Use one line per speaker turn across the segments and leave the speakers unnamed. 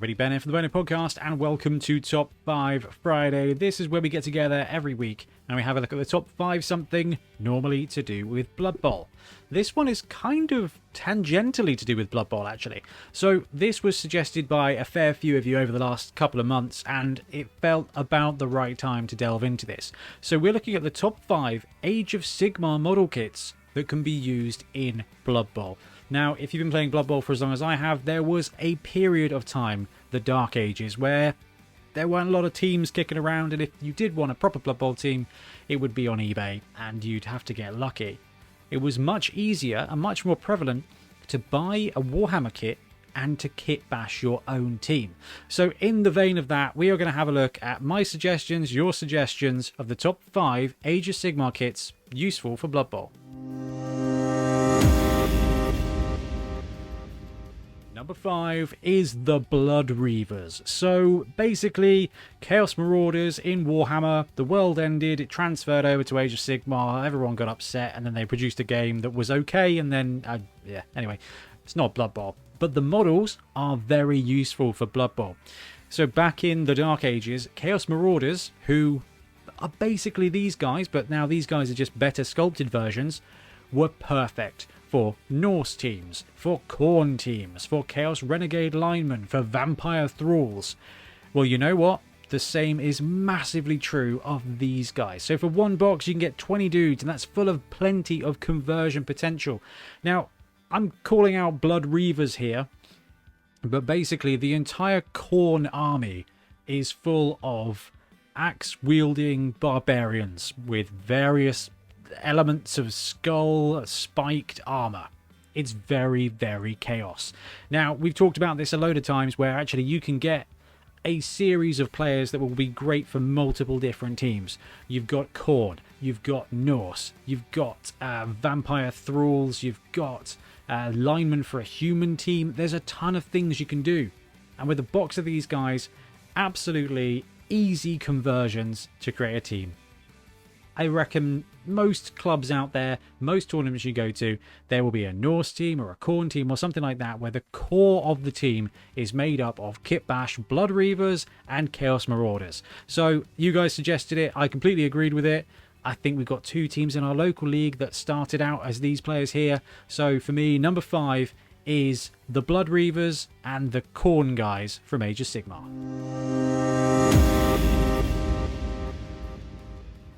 everybody, Ben here from the Bonehead podcast, and welcome to Top 5 Friday. This is where we get together every week and we have a look at the top 5 something normally to do with Blood Bowl. This one is kind of tangentially to do with Blood Bowl, actually. So this was suggested by a fair few of you over the last couple of months, and it felt about the right time to delve into this. So we're looking at the top 5 Age of Sigmar model kits that can be used in Blood Bowl. Now, if you've been playing Blood Bowl for as long as I have, there was a period of time, the Dark Ages, where there weren't a lot of teams kicking around, and if you did want a proper Blood Bowl team, it would be on eBay, and you'd have to get lucky. It was much easier and much more prevalent to buy a Warhammer kit and to kit bash your own team. So in the vein of that, we are going to have a look at my suggestions, your suggestions of the top 5 Age of Sigmar kits useful for Blood Bowl. Number 5 is the Blood Reavers. So basically, Chaos Marauders in Warhammer, the world ended, it transferred over to Age of Sigmar, everyone got upset, and then they produced a game that was okay, and then, anyway, it's not Blood Bowl. But the models are very useful for Blood Bowl. So back in the Dark Ages, Chaos Marauders, who are basically these guys, but now these guys are just better sculpted versions, were perfect for Norse teams, for Khorne teams, for Chaos Renegade linemen, for Vampire Thralls. Well, you know what? The same is massively true of these guys. So for one box, you can get 20 dudes, and that's full of plenty of conversion potential. Now, I'm calling out Blood Reavers here, but basically the entire Khorne army is full of axe-wielding barbarians with various elements of skull spiked armor. It's very, very chaos. Now, we've talked about this a load of times where actually you can get a series of players that will be great for multiple different teams. You've got Khorne, you've got Norse, you've got Vampire Thralls, you've got linemen for a human team. There's a ton of things you can do. And with a box of these guys, absolutely easy conversions to create a team. I reckon most clubs out there, most tournaments you go to, there will be a Norse team or a Khorne team or something like that where the core of the team is made up of Kit Bash, Blood Reavers and Chaos Marauders. So you guys suggested it. I completely agreed with it. I think we've got 2 teams in our local league that started out as these players here. So for me, number 5 is the Blood Reavers and the Khorne guys from Age of Sigmar.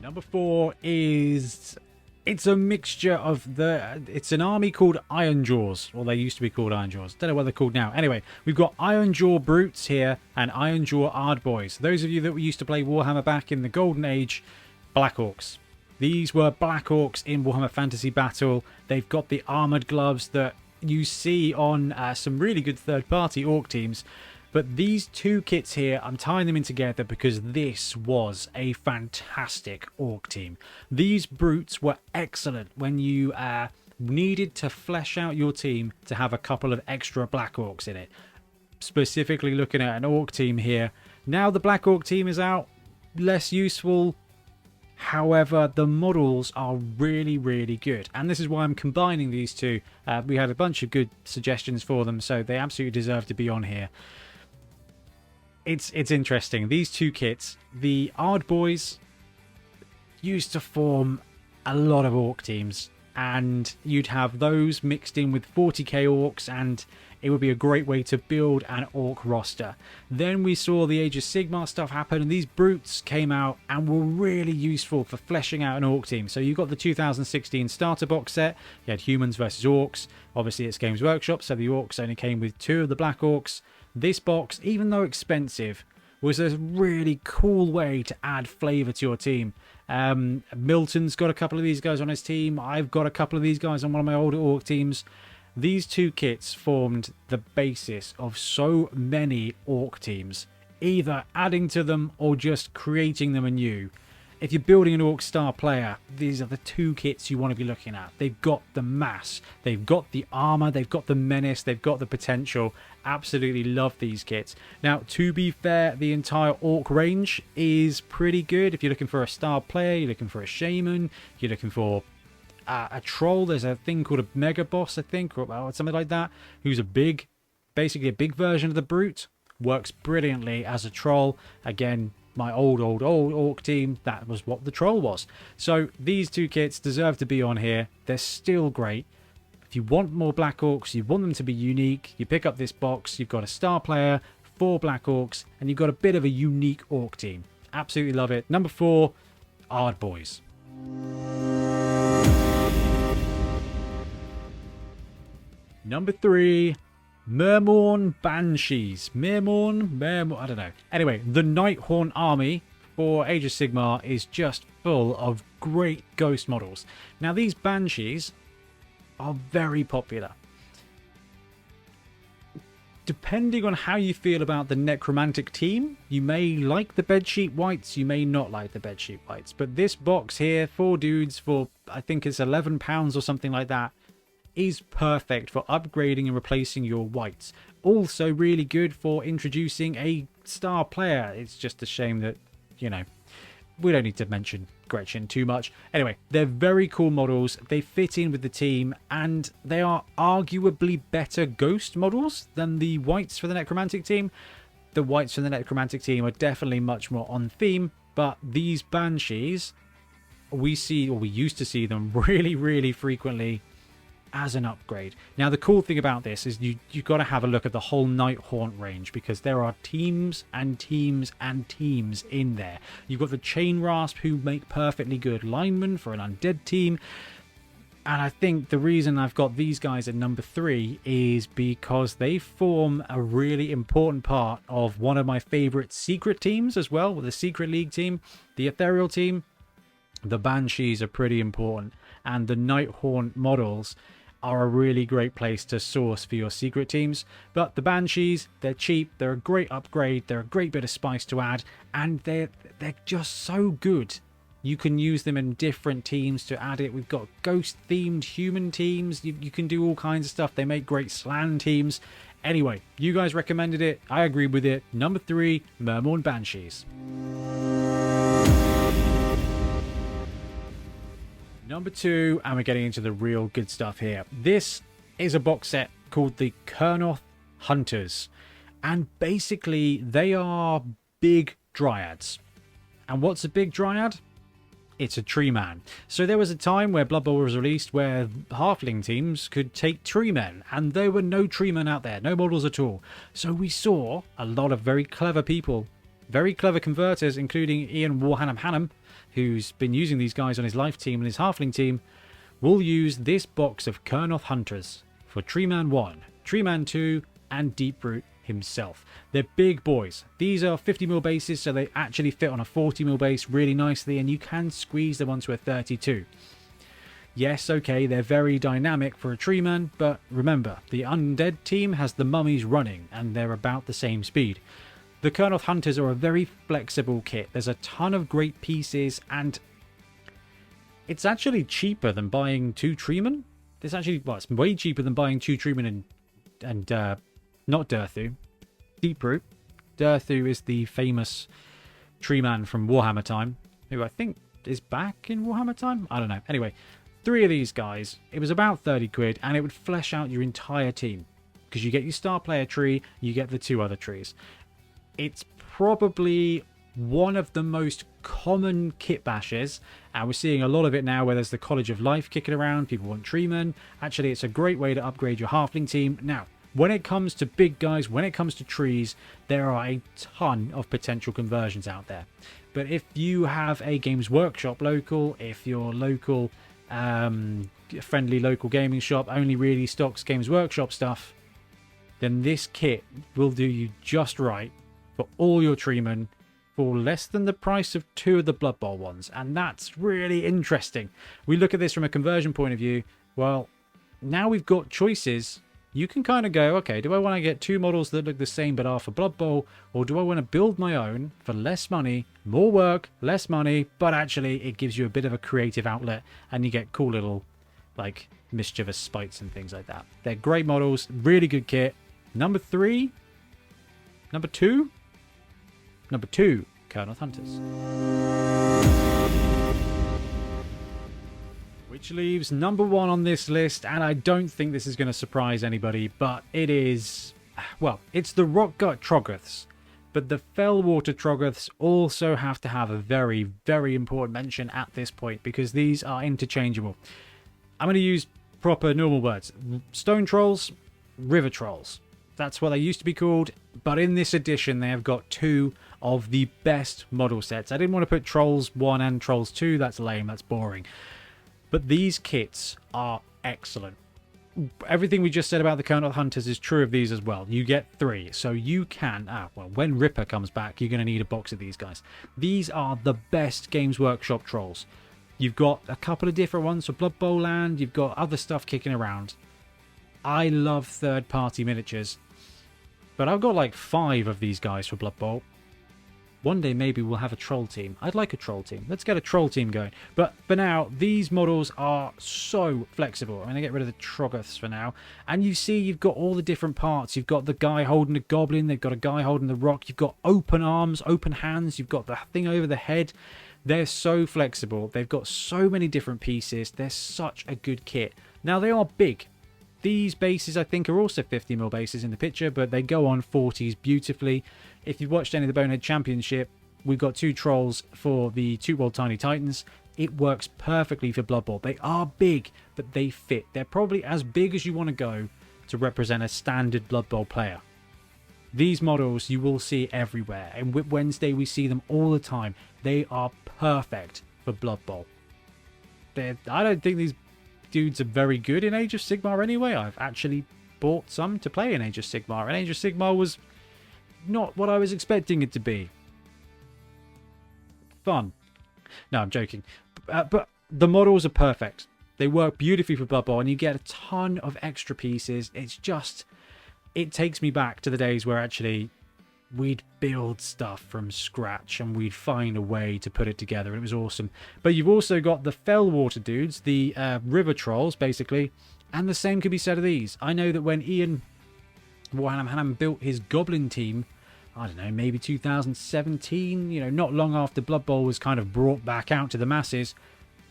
Number 4 is, it's a mixture of it's an army called Ironjaws, or they used to be called Ironjaws. Don't know what they're called now. Anyway, we've got Ironjaw Brutes here and Ironjaw Ardboys. Those of you that used to play Warhammer back in the Golden Age, Black Orcs. These were Black Orcs in Warhammer Fantasy Battle. They've got the armored gloves that you see on some really good third-party Orc teams. But these 2 kits here, I'm tying them in together because this was a fantastic Orc team. These Brutes were excellent when you needed to flesh out your team to have a couple of extra Black Orcs in it. Specifically looking at an Orc team here. Now the Black Orc team is out, less useful. However, the models are really, really good. And this is why I'm combining these 2. We had a bunch of good suggestions for them, so they absolutely deserve to be on here. It's interesting. These 2 kits, the Ardboys used to form a lot of Orc teams, and you'd have those mixed in with 40k Orcs, and it would be a great way to build an Orc roster. Then we saw the Age of Sigmar stuff happen, and these Brutes came out and were really useful for fleshing out an Orc team. So you got the 2016 starter box set, you had Humans versus Orcs. Obviously it's Games Workshop, so the Orcs only came with 2 of the Black Orcs. This box, even though expensive, was a really cool way to add flavour to your team. Milton's got a couple of these guys on his team. I've got a couple of these guys on one of my older Orc teams. These 2 kits formed the basis of so many Orc teams, either adding to them or just creating them anew. If you're building an Orc star player, these are the 2 kits you want to be looking at. They've got the mass, they've got the armor, they've got the menace, they've got the potential. Absolutely love these kits. Now, to be fair, the entire Orc range is pretty good. If you're looking for a star player, you're looking for a shaman, you're looking for a troll. There's a thing called a mega boss, I think, or something like that, who's basically a big version of the brute. works brilliantly as a troll. Again, my old orc team, that was what the troll was. So these two kits deserve to be on here. They're still great. If you want more Black Orcs, you want them to be unique, you pick up this box, you've got a star player, 4 Black Orcs, and you've got a bit of a unique Orc team. Absolutely love it. Number 4, Ard Boys. Number 3, Merlin Banshees. Merlin, I don't know. Anyway, the Nighthaunt army for Age of Sigmar is just full of great ghost models. Now, these Banshees are very popular. Depending on how you feel about the necromantic team, you may like the bedsheet whites, you may not like the bedsheet whites. But this box here, 4 dudes for, I think it's £11 or something like that, is perfect for upgrading and replacing your whites. Also really good for introducing a star player. It's just a shame that, you know, we don't need to mention Gretchen too much. Anyway, they're very cool models. They fit in with the team, and they are arguably better ghost models than the whites for the necromantic team. The whites for the necromantic team are definitely much more on theme, but these Banshees, we used to see them really frequently as an upgrade. Now, the cool thing about this is you've got to have a look at the whole Nighthaunt range, because there are teams and teams and teams in there. You've got the Chain Rasp, who make perfectly good linemen for an undead team. And I think the reason I've got these guys at number 3 is because they form a really important part of one of my favorite secret teams as well, with the Secret League team, the Ethereal team. The Banshees are pretty important, and the Nighthaunt models are a really great place to source for your secret teams. But the Banshees, they're cheap, they're a great upgrade, they're a great bit of spice to add, and they're just so good. You can use them in different teams to add it. We've got ghost-themed human teams. You can do all kinds of stuff. They make great slan teams. Anyway, you guys recommended it. I agree with it. Number 3, Merlin Banshees. Number 2, and we're getting into the real good stuff here. This is a box set called the Kernel Hunters. And basically, they are big dryads. And what's a big dryad? It's a tree man. So there was a time where Blood Bowl was released where halfling teams could take tree men, and there were no tree men out there, no models at all. So we saw a lot of very clever people, very clever converters, including Ian Warhammer, who's been using these guys on his life team and his halfling team, will use this box of Kernel Hunters for Tree Man 1, Tree Man 2, and Deeproot himself. They're big boys. These are 50mm bases, so they actually fit on a 40mm base really nicely, and you can squeeze them onto a 32. Yes, okay, they're very dynamic for a tree man, but remember, the undead team has the mummies running, and they're about the same speed. The Kernel Hunters are a very flexible kit. There's a ton of great pieces, and it's actually cheaper than buying 2 treemen. It's actually, well, it's way cheaper than buying 2 treemen and not Durthu, Deeproot. Durthu is the famous tree man from Warhammer time, who I think is back in Warhammer time. I don't know. Anyway, 3 of these guys, it was about 30 quid, and it would flesh out your entire team, because you get your star player tree, you get the 2 other trees. It's probably one of the most common kit bashes, and we're seeing a lot of it now where there's the College of Life kicking around. People want treemen. Actually, it's a great way to upgrade your halfling team. Now, when it comes to big guys, when it comes to trees, there are a ton of potential conversions out there. But if you have a Games Workshop local, if your local friendly local gaming shop only really stocks Games Workshop stuff, then this kit will do you just right for all your treemen for less than the price of 2 of the Blood Bowl ones. And that's really interesting. We look at this from a conversion point of view. Well, now we've got choices. You can kind of go, okay, do I want to get 2 models that look the same but are for Blood Bowl, or do I want to build my own for less money, more work, less money, but actually it gives you a bit of a creative outlet, and you get cool little, like, mischievous spites and things like that. They're great models, really good kit. Number 2, Kernel Hunters. Which leaves number 1 on this list, and I don't think this is going to surprise anybody, but it is well, it's the Rockgut Troggoths, but the Fellwater Troggoths also have to have a very, very important mention at this point because these are interchangeable. I'm going to use proper normal words. Stone Trolls, River Trolls. That's what they used to be called, but in this edition they have got two of the best model sets. I didn't want to put Trolls 1 and Trolls 2, that's lame, that's boring. But these kits are excellent. Everything we just said about the Kernel Hunters is true of these as well. You get 3, so you can... well, when Ripper comes back, you're going to need a box of these guys. These are the best Games Workshop Trolls. You've got a couple of different ones for Blood Bowl land, you've got other stuff kicking around. I love third-party miniatures. But I've got like 5 of these guys for Blood Bowl. One day maybe we'll have a troll team. I'd like a troll team. Let's get a troll team going. But for now, these models are so flexible. I'm going to get rid of the Troggoths for now. And you see you've got all the different parts. You've got the guy holding the goblin. They've got a guy holding the rock. You've got open arms, open hands. You've got the thing over the head. They're so flexible. They've got so many different pieces. They're such a good kit. Now, they are big. These bases, I think, are also 50mm bases in the picture, but they go on 40s beautifully. If you've watched any of the Bonehead Championship, we've got 2 trolls for the 2 World Tiny Titans. It works perfectly for Blood Bowl. They are big, but they fit. They're probably as big as you want to go to represent a standard Blood Bowl player. These models you will see everywhere. And Whip Wednesday, we see them all the time. They are perfect for Blood Bowl. I don't think these dudes are very good in Age of Sigmar anyway. I've actually bought some to play in Age of Sigmar, and Age of Sigmar was not what I was expecting it to be. Fun. No, I'm joking. But the models are perfect. They work beautifully for Blood Bowl, and you get a ton of extra pieces. It's just... it takes me back to the days where actually we'd build stuff from scratch and we'd find a way to put it together. It was awesome. But you've also got the Fellwater dudes, the River Trolls, basically. And the same could be said of these. I know that when Ian Warhammer built his Goblin team, I don't know, maybe 2017, you know, not long after Blood Bowl was kind of brought back out to the masses,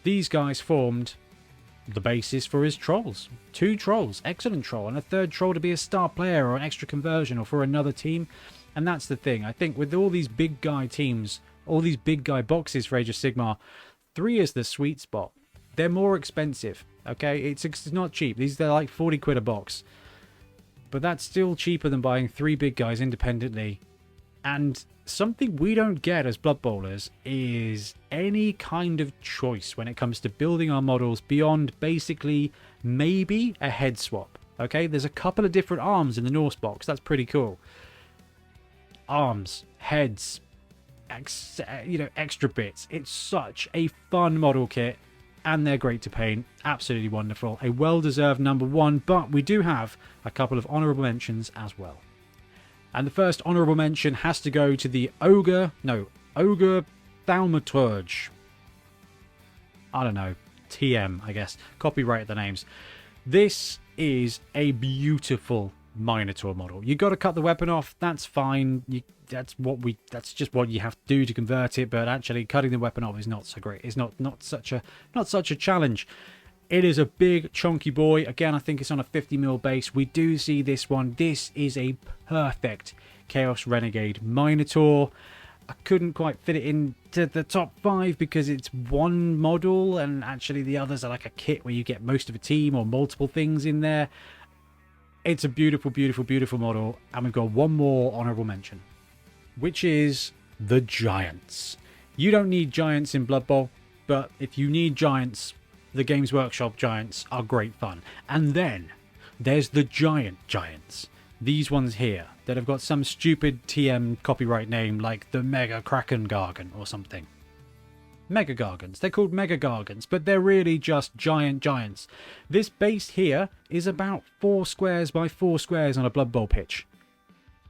these guys formed the basis for his trolls. 2 trolls, excellent troll, and a 3rd troll to be a star player or an extra conversion or for another team. And that's the thing. I think with all these big guy teams, all these big guy boxes for Age of Sigmar, 3 is the sweet spot. They're more expensive, okay? It's not cheap. They're like 40 quid a box. But that's still cheaper than buying 3 big guys independently. And something we don't get as Blood Bowlers is any kind of choice when it comes to building our models beyond basically maybe a head swap. Okay, there's a couple of different arms in the Norse box. That's pretty cool. Arms, heads, extra bits. It's such a fun model kit, and they're great to paint. Absolutely wonderful. A well-deserved number 1, but we do have a couple of honourable mentions as well. And the first honourable mention has to go to the Ogre Thaumaturge. I don't know. TM, I guess. Copyright the names. This is a beautiful Minotaur model. You got to cut the weapon off. That's fine. That's just what you have to do to convert it. But actually, cutting the weapon off is not so great. It's not such a challenge. It is a big chunky boy. Again, I think it's on a 50mm base. We do see this one. This is a perfect Chaos Renegade Minotaur. I couldn't quite fit it into the top 5 because it's one model, and actually the others are like a kit where you get most of a team or multiple things in there. It's a beautiful, beautiful, beautiful model. And we've got one more honourable mention, which is the Giants. You don't need Giants in Blood Bowl, but if you need Giants, the Games Workshop Giants are great fun. And then there's the Giants. These ones here that have got some stupid TM copyright name like the Mega Kraken Gargan or something. Mega Gargans. They're called Mega Gargans, but they're really just Giants. This base here is about 4 squares by 4 squares on a Blood Bowl pitch.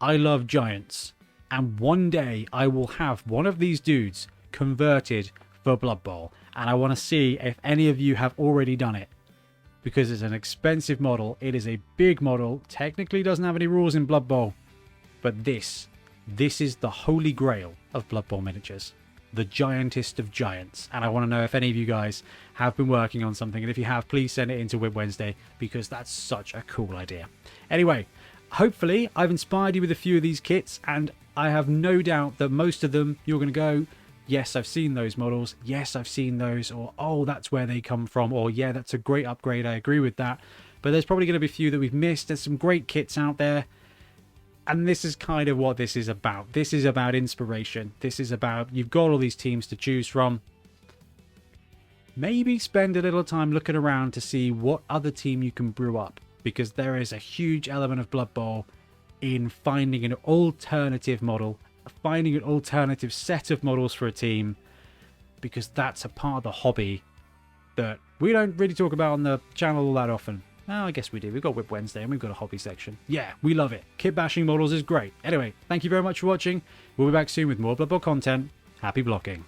I love Giants, and one day I will have one of these dudes converted for Blood Bowl, and I want to see if any of you have already done it, because it's an expensive model. It is a big model, technically doesn't have any rules in Blood Bowl, but this is the holy grail of Blood Bowl miniatures. The giantest of giants. And I want to know if any of you guys have been working on something, and if you have, please send it into Whip Wednesday, because that's such a cool idea. Anyway, hopefully I've inspired you with a few of these kits, and I have no doubt that most of them you're going to go, yes, I've seen those models, yes, I've seen those, or oh, that's where they come from, or yeah, that's a great upgrade, I agree with that. But there's probably going to be a few that we've missed. There's some great kits out there, and this is kind of what this is about. This is about inspiration. This is about, you've got all these teams to choose from. Maybe spend a little time looking around to see what other team you can brew up, because there is a huge element of Blood Bowl in finding an alternative model, finding an alternative set of models for a team, because that's a part of the hobby that we don't really talk about on the channel all that often. Well, I guess we do. We've got Whip Wednesday and we've got a hobby section. Yeah, we love it. Kit bashing models is great. Anyway, thank you very much for watching. We'll be back soon with more Blood Bowl content. Happy blocking.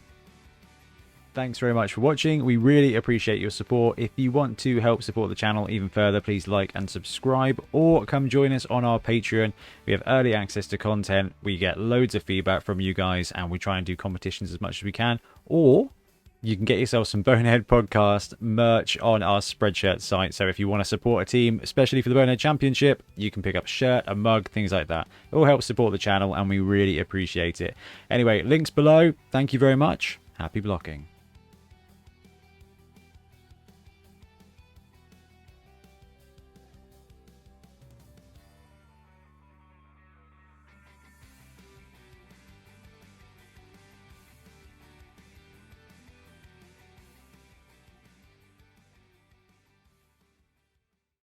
Thanks very much for watching. We really appreciate your support. If you want to help support the channel even further, please like and subscribe, or come join us on our Patreon. We have early access to content. We get loads of feedback from you guys, and we try and do competitions as much as we can. Or you can get yourself some Bonehead podcast merch on our Spreadshirt site. So if you want to support a team, especially for the Bonehead Championship, you can pick up a shirt, a mug, things like that. It all helps support the channel, and we really appreciate it. Anyway, links below. Thank you very much. Happy blocking.